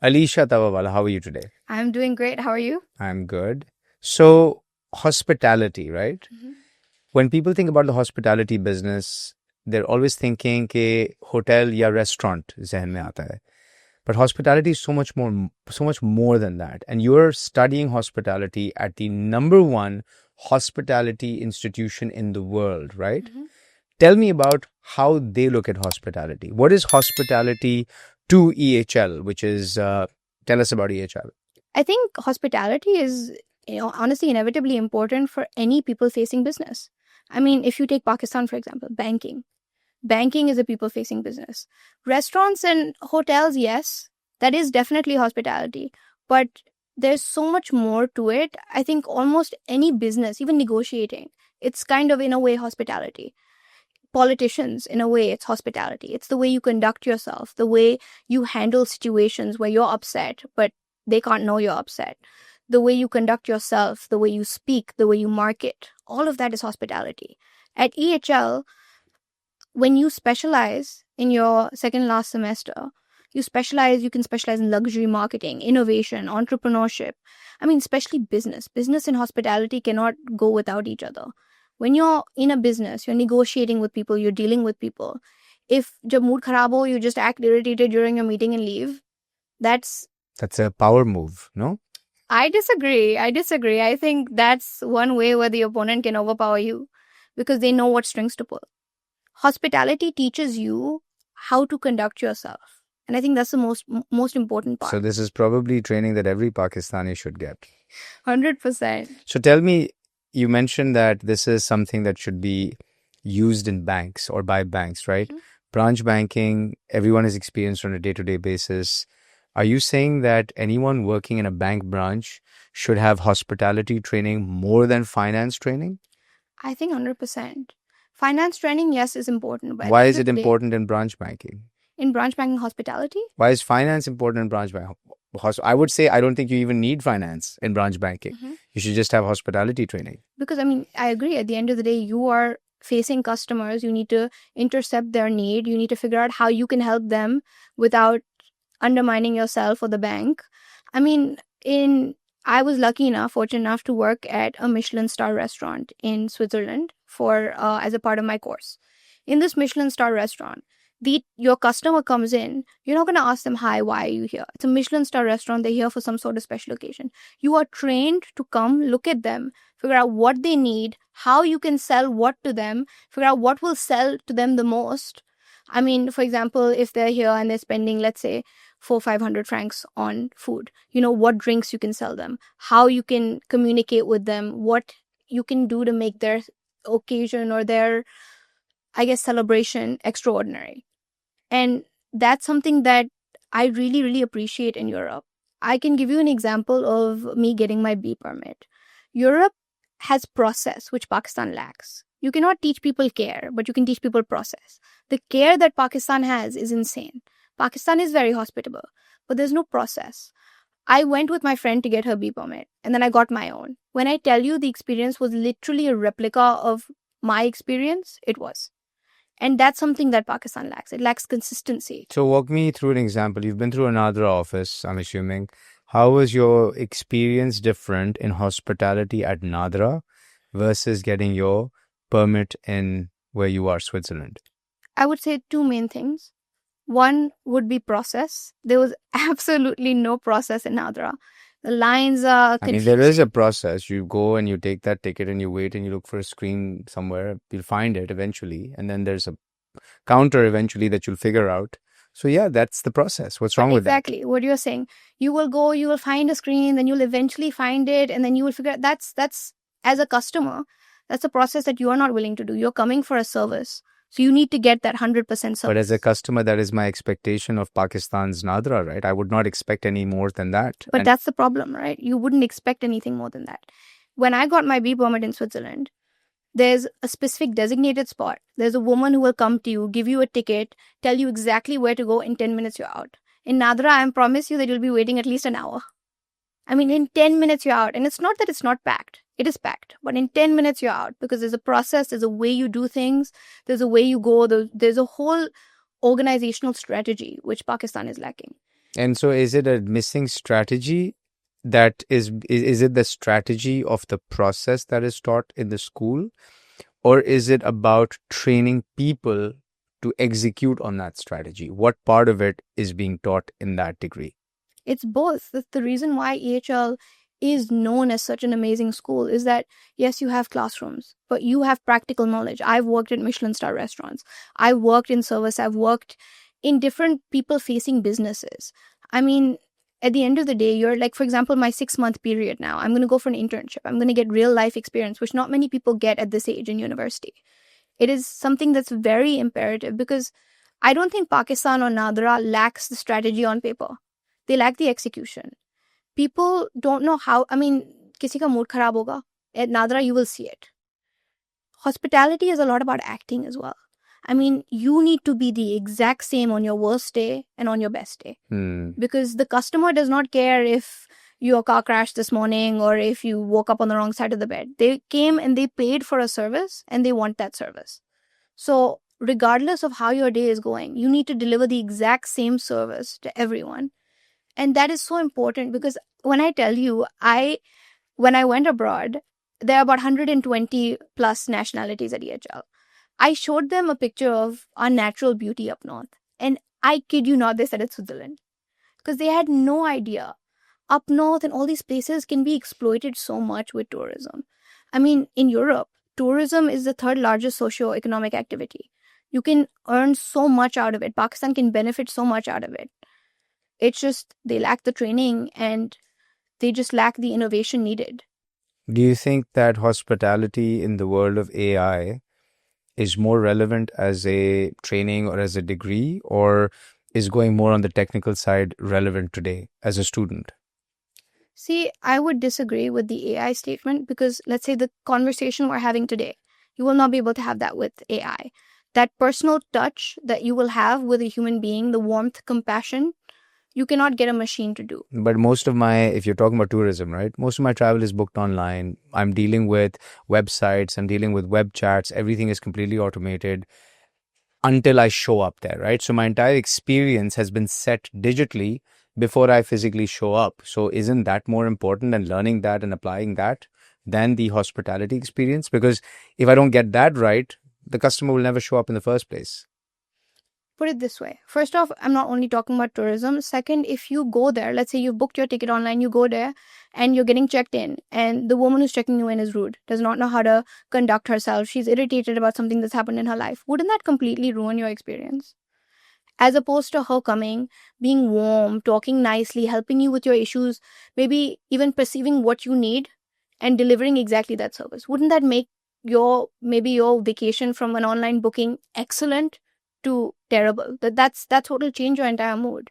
Alisha Tawawalla, how are you today? I'm doing great. How are you? I'm good. So, hospitality, right? Mm-hmm. When people think about the hospitality business, they're always thinking कि hotel या restaurant ज़हन में आता है. But hospitality is so much more than that. And you're studying hospitality at the #1 hospitality institution in the world, right? Mm-hmm. Tell me about how they look at hospitality. What is hospitality to EHL, which is, tell us about EHL. I think hospitality is, honestly, inevitably important for any people-facing business. I mean, if you take Pakistan, for example, banking. Banking is a people-facing business. Restaurants and hotels, yes, that is definitely hospitality. But there's so much more to it. I think almost any business, even negotiating, it's kind of, in a way, hospitality. Politicians, in a way, it's hospitality. It's the way you conduct yourself, the way you handle situations where you're upset, but they can't know you're upset. The way you conduct yourself, the way you speak, the way you market, all of that is hospitality. At EHL, when you specialize in your second last semester, you can specialize in luxury marketing, innovation, entrepreneurship. I mean, especially business. Business and hospitality cannot go without each other. When you're in a business, you're negotiating with people, you're dealing with people. If jab mood kharab ho, you just act irritated during your meeting and leave. That's a power move, no? I disagree. I think that's one way where the opponent can overpower you because they know what strings to pull. Hospitality teaches you how to conduct yourself. And I think that's the most important part. So this is probably training that every Pakistani should get. 100%. So tell me, you mentioned that this is something that should be used in banks or by banks, right? Mm-hmm. Branch banking, everyone is experienced on a day-to-day basis. Are you saying that anyone working in a bank branch should have hospitality training more than finance training? I think 100%. Finance training, yes, is important. But why is it important in branch banking? In branch banking hospitality? Why is finance important in branch banking? I would say I don't think you even need finance in branch banking. Mm-hmm. You should just have hospitality training. Because, I mean, I agree. At the end of the day, you are facing customers. You need to intercept their need. You need to figure out how you can help them without undermining yourself or the bank. I mean, I was fortunate enough to work at a Michelin star restaurant in Switzerland as a part of my course. In this Michelin star restaurant, your customer comes in, you're not going to ask them, hi, why are you here? It's a Michelin star restaurant. They're here for some sort of special occasion. You are trained to come, look at them, figure out what they need, how you can sell what to them, figure out what will sell to them the most. I mean, for example, if they're here and they're spending, let's say, 400-500 francs on food, what drinks you can sell them, how you can communicate with them, what you can do to make their occasion or their, I guess, celebration extraordinary. And that's something that I really, really appreciate in Europe. I can give you an example of me getting my B permit. Europe has process, which Pakistan lacks. You cannot teach people care, but you can teach people process. The care that Pakistan has is insane. Pakistan is very hospitable, but there's no process. I went with my friend to get her B permit, and then I got my own. When I tell you the experience was literally a replica of my experience, it was. And that's something that Pakistan lacks. It lacks consistency. So walk me through an example. You've been through a Nadra office, I'm assuming. How was your experience different in hospitality at Nadra versus getting your permit in where you are, Switzerland? I would say two main things. One would be process. There was absolutely no process in Nadra. The lines are confusing. I mean, there is a process. You go and you take that ticket and you wait and you look for a screen somewhere. You'll find it eventually. And then there's a counter eventually that you'll figure out. So yeah, that's the process. What's wrong with that? Exactly what you're saying. You will go, you will find a screen, then you'll eventually find it, and then you will figure out that's as a customer, that's a process that you are not willing to do. You're coming for a service. So you need to get that 100% service. But as a customer, that is my expectation of Pakistan's Nadra, right? I would not expect any more than that. But that's the problem, right? You wouldn't expect anything more than that. When I got my B permit in Switzerland, there's a specific designated spot. There's a woman who will come to you, give you a ticket, tell you exactly where to go. In 10 minutes, you're out. In Nadra, I promise you that you'll be waiting at least an hour. I mean, in 10 minutes, you're out. And it's not that it's not packed. It is packed. But in 10 minutes, you're out because there's a process, there's a way you do things, there's a way you go, there's a whole organizational strategy, which Pakistan is lacking. And so is it a missing strategy that is it the strategy of the process that is taught in the school, or is it about training people to execute on that strategy? What part of it is being taught in that degree? It's both. That's the reason why EHL is known as such an amazing school, is that yes, you have classrooms, but you have practical knowledge. I've worked at Michelin star restaurants. I've worked in service. I've worked in different people facing businesses. I mean, at the end of the day, you're like, for example, my 6-month period now, I'm going to go for an internship. I'm going to get real life experience, which not many people get at this age in university. It is something that's very imperative because I don't think Pakistan or Nadra lacks the strategy on paper. They lack the execution. People don't know how. I mean, किसी का mood खराब होगा. At Nadra, you will see it. Hospitality is a lot about acting as well. I mean, you need to be the exact same on your worst day and on your best day. Because the customer does not care if your car crashed this morning or if you woke up on the wrong side of the bed. They came and they paid for a service and they want that service. So regardless of how your day is going, you need to deliver the exact same service to everyone. And that is so important because when I tell you, when I went abroad, there are about 120 plus nationalities at EHL. I showed them a picture of our natural beauty up north. And I kid you not, they said it's Switzerland. Because they had no idea. Up north and all these places can be exploited so much with tourism. I mean, in Europe, tourism is the third largest socio-economic activity. You can earn so much out of it. Pakistan can benefit so much out of it. It's just they lack the training and they just lack the innovation needed. Do you think that hospitality in the world of AI is more relevant as a training or as a degree, or is going more on the technical side relevant today as a student? See, I would disagree with the AI statement because let's say the conversation we're having today, you will not be able to have that with AI. That personal touch that you will have with a human being, the warmth, compassion, you cannot get a machine to do. But most of if you're talking about tourism, right? Most of my travel is booked online. I'm dealing with websites, I'm dealing with web chats. Everything is completely automated until I show up there, right? So my entire experience has been set digitally before I physically show up. So isn't that more important than learning that and applying that than the hospitality experience? Because if I don't get that right, the customer will never show up in the first place. Put it this way. First off, I'm not only talking about tourism. Second, if you go there, let's say you booked your ticket online, you go there and you're getting checked in and the woman who's checking you in is rude, does not know how to conduct herself, she's irritated about something that's happened in her life. Wouldn't that completely ruin your experience? As opposed to her coming, being warm, talking nicely, helping you with your issues, maybe even perceiving what you need and delivering exactly that service. Wouldn't that make your vacation from an online booking excellent to terrible? That's what will change your entire mood.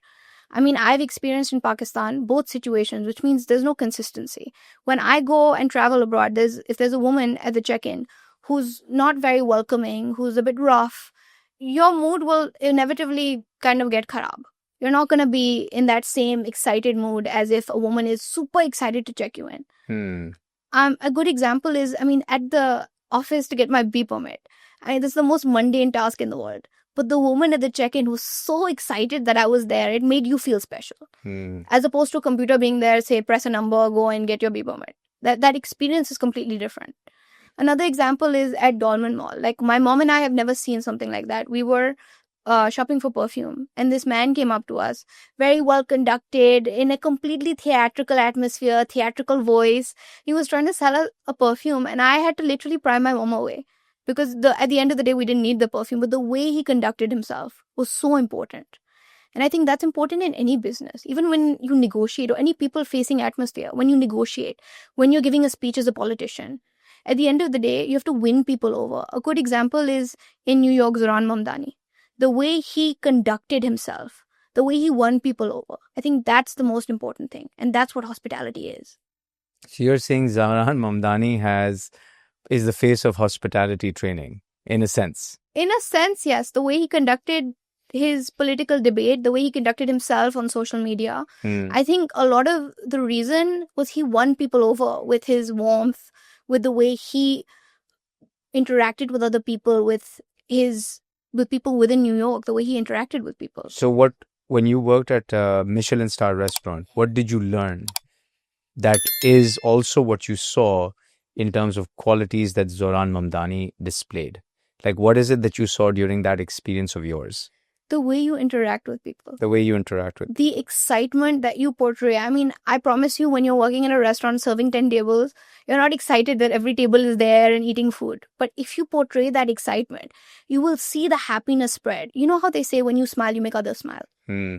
I mean, I've experienced in Pakistan both situations, which means there's no consistency. When I go and travel abroad, if there's a woman at the check-in who's not very welcoming, who's a bit rough, your mood will inevitably kind of get kharab. You're not going to be in that same excited mood as if a woman is super excited to check you in. A good example is, I mean, at the office to get my B permit. I mean, this is the most mundane task in the world. But the woman at the check-in was so excited that I was there, it made you feel special. As opposed to a computer being there, say, press a number, go and get your B permit. That experience is completely different. Another example is at Dolmen Mall. Like, my mom and I have never seen something like that. We were shopping for perfume, and this man came up to us, very well conducted, in a completely theatrical atmosphere, theatrical voice. He was trying to sell a perfume, and I had to literally pry my mom away. Because at the end of the day, we didn't need the perfume, but the way he conducted himself was so important. And I think that's important in any business. Even when you negotiate or any people-facing atmosphere, when you negotiate, when you're giving a speech as a politician, at the end of the day, you have to win people over. A good example is in New York, Zohran Mamdani. The way he conducted himself, the way he won people over, I think that's the most important thing. And that's what hospitality is. So you're saying Zohran Mamdani is the face of hospitality training, in a sense? In a sense, yes. The way he conducted his political debate, the way he conducted himself on social media, I think a lot of the reason was he won people over with his warmth, with the way he interacted with other people, with people within New York, the way he interacted with people. So what when you worked at a Michelin star restaurant, what did you learn that is also what you saw in terms of qualities that Zohran Mamdani displayed? Like, what is it that you saw during that experience of yours? The way you interact with people. The way you interact with the excitement that you portray. I mean, I promise you, when you're working in a restaurant serving 10 tables, you're not excited that every table is there and eating food. But if you portray that excitement, you will see the happiness spread. You know how they say when you smile, you make others smile.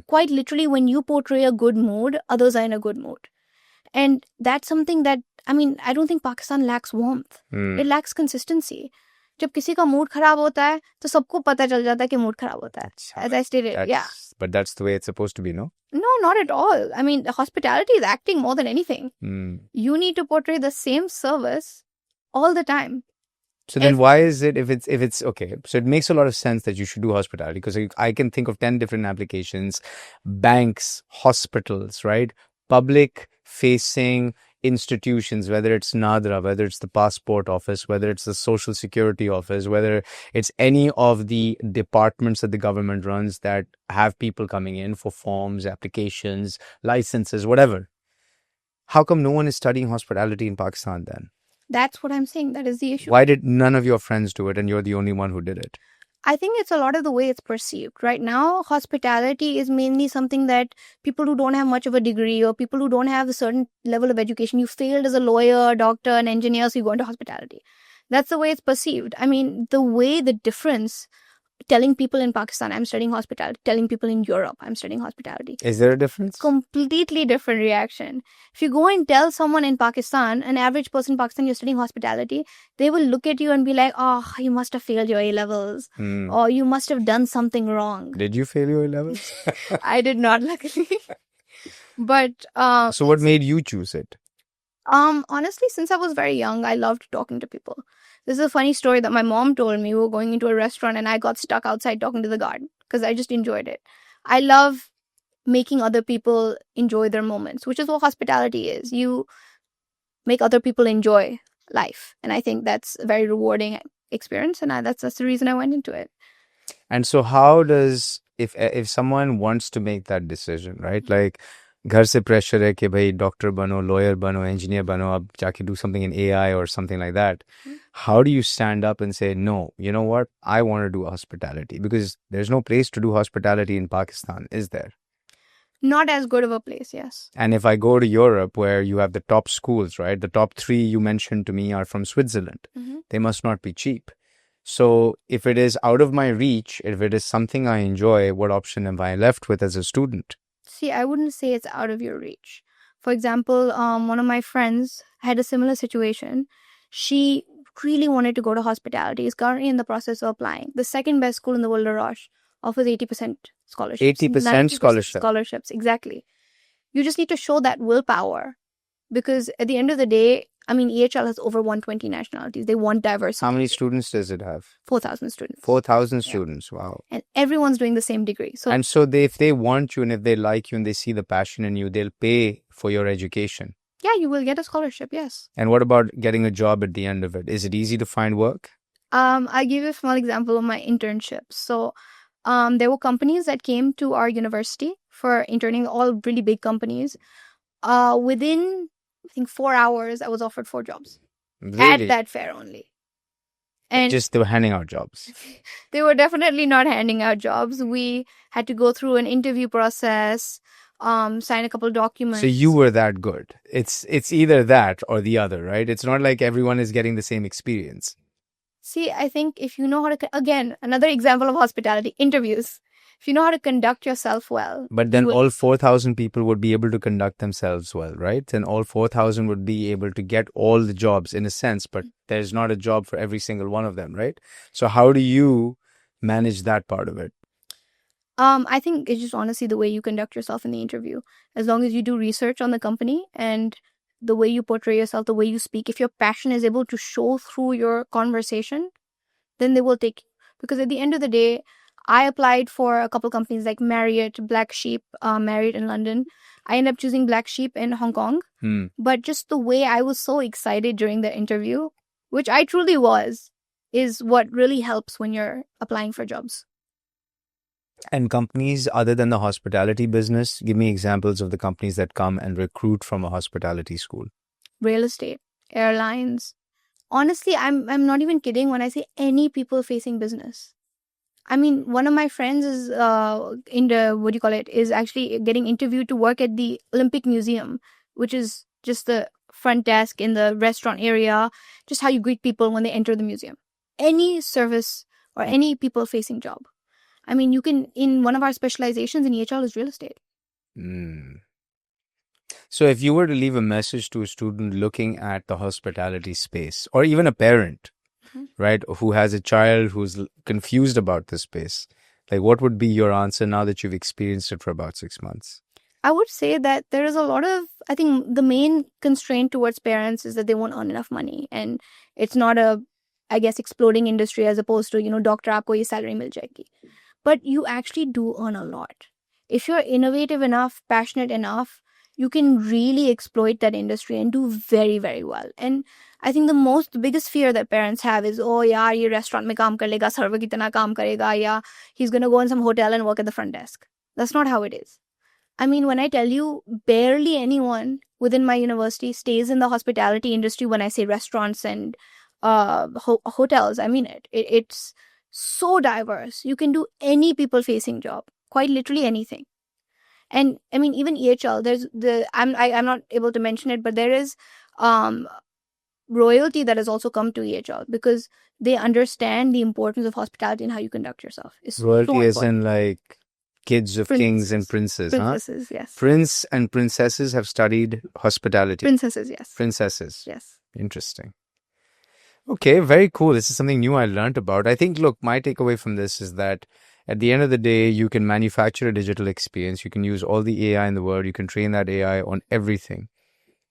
Quite literally, when you portray a good mood, others are in a good mood. And that's something that, I mean, I don't think Pakistan lacks warmth. It lacks consistency. जब किसी का mood खराब होता है तो सबको पता चल जाता है कि मूड खराब होता है. As I stated, yeah. But that's the way it's supposed to be, no? No, not at all. I mean, hospitality is acting more than anything. You need to portray the same service all the time. So then why is it, if it's okay, so it makes a lot of sense that you should do hospitality, because I can think of 10 different applications, banks, hospitals, right? Public facing institutions, whether it's Nadra, whether it's the passport office, whether it's the social security office, whether it's any of the departments that the government runs that have people coming in for forms, applications, licenses, whatever. How come no one is studying hospitality in Pakistan then? That's what I'm saying. That is the issue. Why did none of your friends do it and you're the only one who did it? I think it's a lot of the way it's perceived. Right now, hospitality is mainly something that people who don't have much of a degree or people who don't have a certain level of education, you failed as a lawyer, doctor, an engineer, so you go into hospitality. That's the way it's perceived. I mean, the way, the difference, telling people in Pakistan, I'm studying hospitality, telling people in Europe, I'm studying hospitality. Is there a difference? Completely different reaction. If you go and tell someone in Pakistan, an average person in Pakistan, you're studying hospitality, they will look at you and be like, oh, you must have failed your A-levels. Or you must have done something wrong. Did you fail your A-levels? I did not, luckily. But so what made you choose it? Honestly, since I was very young, I loved talking to people. This is a funny story that my mom told me. We were going into a restaurant and I got stuck outside talking to the guard because I just enjoyed it. I love making other people enjoy their moments, which is what hospitality is. You make other people enjoy life. And I think that's a very rewarding experience. And that's the reason I went into it. And so how does, if someone wants to make that decision, right? Like, घर से pressure है कि भाई doctor बनो, lawyer बनो, engineer बनो, अब जाके do something in AI or something like that. How do you stand up and say, no, you know what? I want to do hospitality, because there's no place to do hospitality in Pakistan, is there? Not as good of a place, yes. And if I go to Europe where you have the top schools, right? The top 3 you mentioned to me are from Switzerland. They must not be cheap. So if it is out of my reach, if it is something I enjoy, what option am I left with as a student? See, I wouldn't say it's out of your reach. For example, one of my friends had a similar situation. She really wanted to go to hospitality. Is currently in the process of applying. The second best school in the world, Roche, offers 80% scholarships. 80% scholarships, exactly. You just need to show that willpower. Because at the end of the day, I mean, EHL has over 120 nationalities. They want diversity. How many students does it have? 4,000 students. 4,000 students, wow. And everyone's doing the same degree. So if they want you and if they like you and they see the passion in you, they'll pay for your education. Yeah, you will get a scholarship, yes. And what about getting a job at the end of it? Is it easy to find work? I'll give you a small example of my internships. So there were companies that came to our university for interning, all really big companies. Within, I think, 4 hours, I was offered 4 jobs. Really? At that fair only. And just they were handing out jobs. They were definitely not handing out jobs. We had to go through an interview process, sign a couple of documents. So you were that good. It's either that or the other, right? It's not like everyone is getting the same experience. See, I think if you know how to, again, another example of hospitality, interviews. If you know how to conduct yourself well. But then all 4,000 people would be able to conduct themselves well, right? And all 4,000 would be able to get all the jobs in a sense, but there's not a job for every single one of them, right? So how do you manage that part of it? I think it's just honestly the way you conduct yourself in the interview. As long as you do research on the company and the way you portray yourself, the way you speak, if your passion is able to show through your conversation, then they will take you. Because at the end of the day, I applied for a couple companies like Marriott, Black Sheep, Marriott in London. I ended up choosing Black Sheep in Hong Kong. But just the way I was so excited during the interview, which I truly was, is what really helps when you're applying for jobs. And companies other than the hospitality business, give me examples of the companies that come and recruit from a hospitality school. Real estate, airlines. Honestly, I'm not even kidding when I say any people-facing business. I mean, one of my friends is is actually getting interviewed to work at the Olympic Museum, which is just the front desk in the restaurant area, just how you greet people when they enter the museum. Any service or any people-facing job. I mean, you can, in one of our specializations in EHL is real estate. So if you were to leave a message to a student looking at the hospitality space, or even a parent, right, who has a child who's confused about this space, like what would be your answer now that you've experienced it for about 6 months? I would say that there is a lot of, I think the main constraint towards parents is that they won't earn enough money. And it's not a, I guess, exploding industry as opposed to, doctor, aapko ye salary mil jayegi. But you actually do earn a lot. If you're innovative enough, passionate enough, you can really exploit that industry and do very, very well. And I think the biggest fear that parents have is, oh, yaar, ye restaurant mein kaam kar lega, server kitna kaam karega, ya he's going to go in some hotel and work at the front desk. That's not how it is. I mean, when I tell you, barely anyone within my university stays in the hospitality industry. When I say restaurants and hotels, I mean it. It's so diverse. You can do any people-facing job, quite literally anything. And I mean, even EHL, there's I'm not able to mention it, but there is royalty that has also come to EHL because they understand the importance of hospitality and how you conduct yourself. It's Royalty so is important. in like kids of kings and princes, Princesses, huh? yes. Prince and princesses have studied hospitality. Princesses, yes. Princesses. Yes. Interesting. Okay, very cool. This is something new I learned about. I think, look, my takeaway from this is that at the end of the day, you can manufacture a digital experience. You can use all the AI in the world. You can train that AI on everything.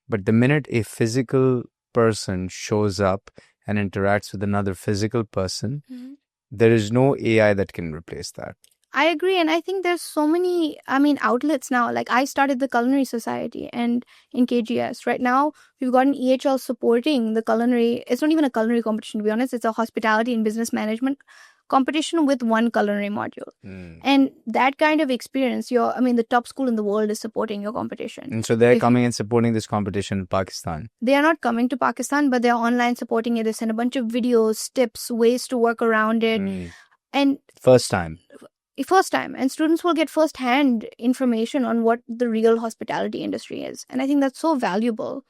But the minute a physical person shows up and interacts with another physical person, there is no AI that can replace that. I agree. And I think there's so many, outlets now. Like I started the Culinary Society and in KGS. Right now, we've got an EHL supporting the culinary. It's not even a culinary competition, to be honest. It's a hospitality and business management competition with one culinary module. And that kind of experience, the top school in the world is supporting your competition. And so they're coming and supporting this competition in Pakistan. They are not coming to Pakistan, but they're online supporting it. They send a bunch of videos, tips, ways to work around it. And First time. And students will get first-hand information on what the real hospitality industry is. And I think that's so valuable.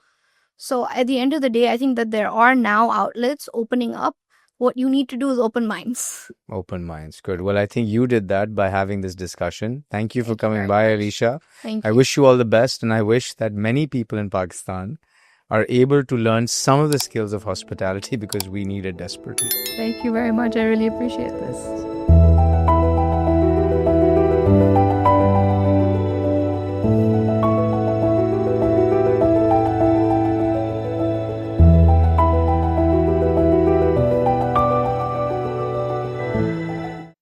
So at the end of the day, I think that there are now outlets opening up. What you need to do is open minds. Open minds. Good. Well, I think you did that by having this discussion. Thank you for coming by, Alisha. Thank you. I wish you all the best, and I wish that many people in Pakistan are able to learn some of the skills of hospitality because we need it desperately. Thank you very much. I really appreciate this.